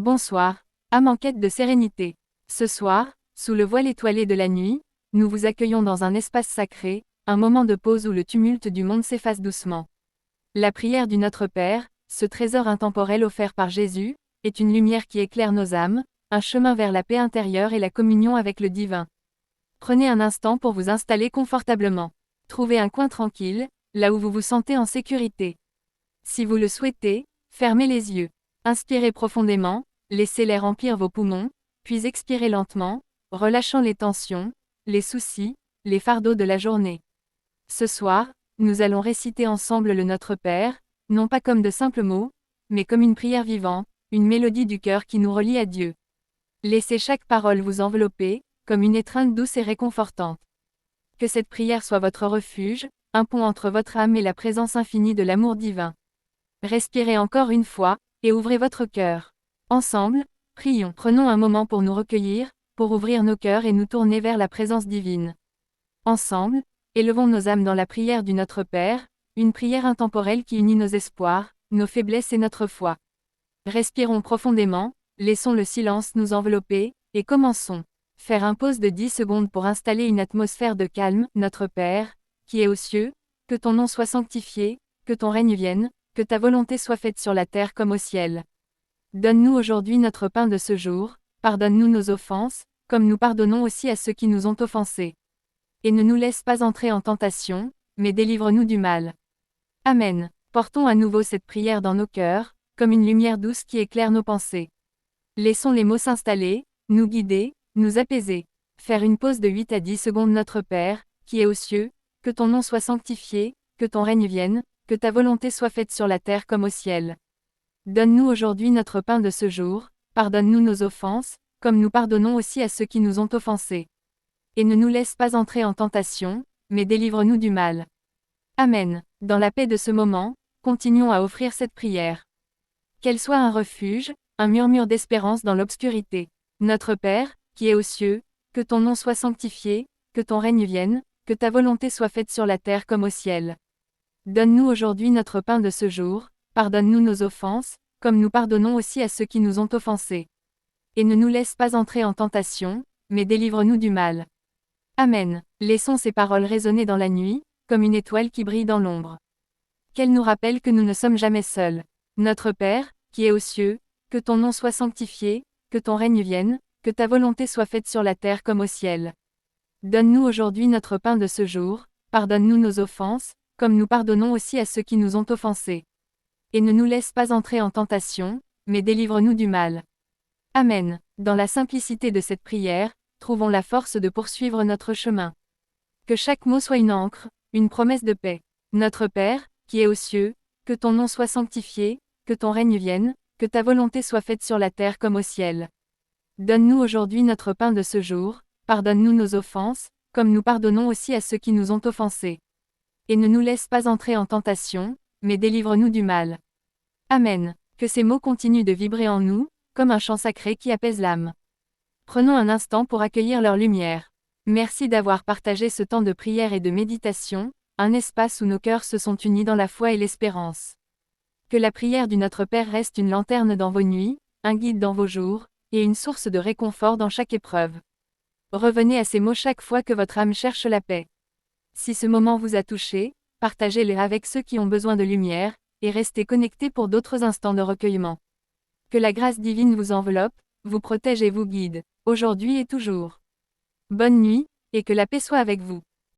Bonsoir, âme en quête de sérénité. Ce soir, sous le voile étoilé de la nuit, nous vous accueillons dans un espace sacré, un moment de pause où le tumulte du monde s'efface doucement. La prière du Notre Père, ce trésor intemporel offert par Jésus, est une lumière qui éclaire nos âmes, un chemin vers la paix intérieure et la communion avec le divin. Prenez un instant pour vous installer confortablement. Trouvez un coin tranquille, là où vous vous sentez en sécurité. Si vous le souhaitez, fermez les yeux. Inspirez profondément, laissez l'air remplir vos poumons, puis expirez lentement, relâchant les tensions, les soucis, les fardeaux de la journée. Ce soir, nous allons réciter ensemble le Notre Père, non pas comme de simples mots, mais comme une prière vivante, une mélodie du cœur qui nous relie à Dieu. Laissez chaque parole vous envelopper, comme une étreinte douce et réconfortante. Que cette prière soit votre refuge, un pont entre votre âme et la présence infinie de l'amour divin. Respirez encore une fois, et ouvrez votre cœur. Ensemble, prions. Prenons un moment pour nous recueillir, pour ouvrir nos cœurs et nous tourner vers la présence divine. Ensemble, élevons nos âmes dans la prière du Notre Père, une prière intemporelle qui unit nos espoirs, nos faiblesses et notre foi. Respirons profondément, laissons le silence nous envelopper, et commençons. Faire un pause de 10 secondes pour installer une atmosphère de calme. Notre Père, qui es aux cieux, que ton nom soit sanctifié, que ton règne vienne, que ta volonté soit faite sur la terre comme au ciel. Donne-nous aujourd'hui notre pain de ce jour, pardonne-nous nos offenses, comme nous pardonnons aussi à ceux qui nous ont offensés. Et ne nous laisse pas entrer en tentation, mais délivre-nous du mal. Amen. Portons à nouveau cette prière dans nos cœurs, comme une lumière douce qui éclaire nos pensées. Laissons les mots s'installer, nous guider, nous apaiser. Faire une pause de 8 à 10 secondes. Notre Père, qui es aux cieux, que ton nom soit sanctifié, que ton règne vienne, que ta volonté soit faite sur la terre comme au ciel. Donne-nous aujourd'hui notre pain de ce jour, pardonne-nous nos offenses, comme nous pardonnons aussi à ceux qui nous ont offensés. Et ne nous laisse pas entrer en tentation, mais délivre-nous du mal. Amen. Dans la paix de ce moment, continuons à offrir cette prière. Qu'elle soit un refuge, un murmure d'espérance dans l'obscurité. Notre Père, qui es aux cieux, que ton nom soit sanctifié, que ton règne vienne, que ta volonté soit faite sur la terre comme au ciel. Donne-nous aujourd'hui notre pain de ce jour, pardonne-nous nos offenses, comme nous pardonnons aussi à ceux qui nous ont offensés. Et ne nous laisse pas entrer en tentation, mais délivre-nous du mal. Amen. Laissons ces paroles résonner dans la nuit, comme une étoile qui brille dans l'ombre. Qu'elles nous rappellent que nous ne sommes jamais seuls. Notre Père, qui es aux cieux, que ton nom soit sanctifié, que ton règne vienne, que ta volonté soit faite sur la terre comme au ciel. Donne-nous aujourd'hui notre pain de ce jour, pardonne-nous nos offenses, comme nous pardonnons aussi à ceux qui nous ont offensés. Et ne nous laisse pas entrer en tentation, mais délivre-nous du mal. Amen. Dans la simplicité de cette prière, trouvons la force de poursuivre notre chemin. Que chaque mot soit une ancre, une promesse de paix. Notre Père, qui es aux cieux, que ton nom soit sanctifié, que ton règne vienne, que ta volonté soit faite sur la terre comme au ciel. Donne-nous aujourd'hui notre pain de ce jour, pardonne-nous nos offenses, comme nous pardonnons aussi à ceux qui nous ont offensés. Et ne nous laisse pas entrer en tentation, mais délivre-nous du mal. Amen. Que ces mots continuent de vibrer en nous, comme un chant sacré qui apaise l'âme. Prenons un instant pour accueillir leur lumière. Merci d'avoir partagé ce temps de prière et de méditation, un espace où nos cœurs se sont unis dans la foi et l'espérance. Que la prière du Notre Père reste une lanterne dans vos nuits, un guide dans vos jours, et une source de réconfort dans chaque épreuve. Revenez à ces mots chaque fois que votre âme cherche la paix. Si ce moment vous a touché, partagez-le avec ceux qui ont besoin de lumière, et restez connectés pour d'autres instants de recueillement. Que la grâce divine vous enveloppe, vous protège et vous guide, aujourd'hui et toujours. Bonne nuit, et que la paix soit avec vous.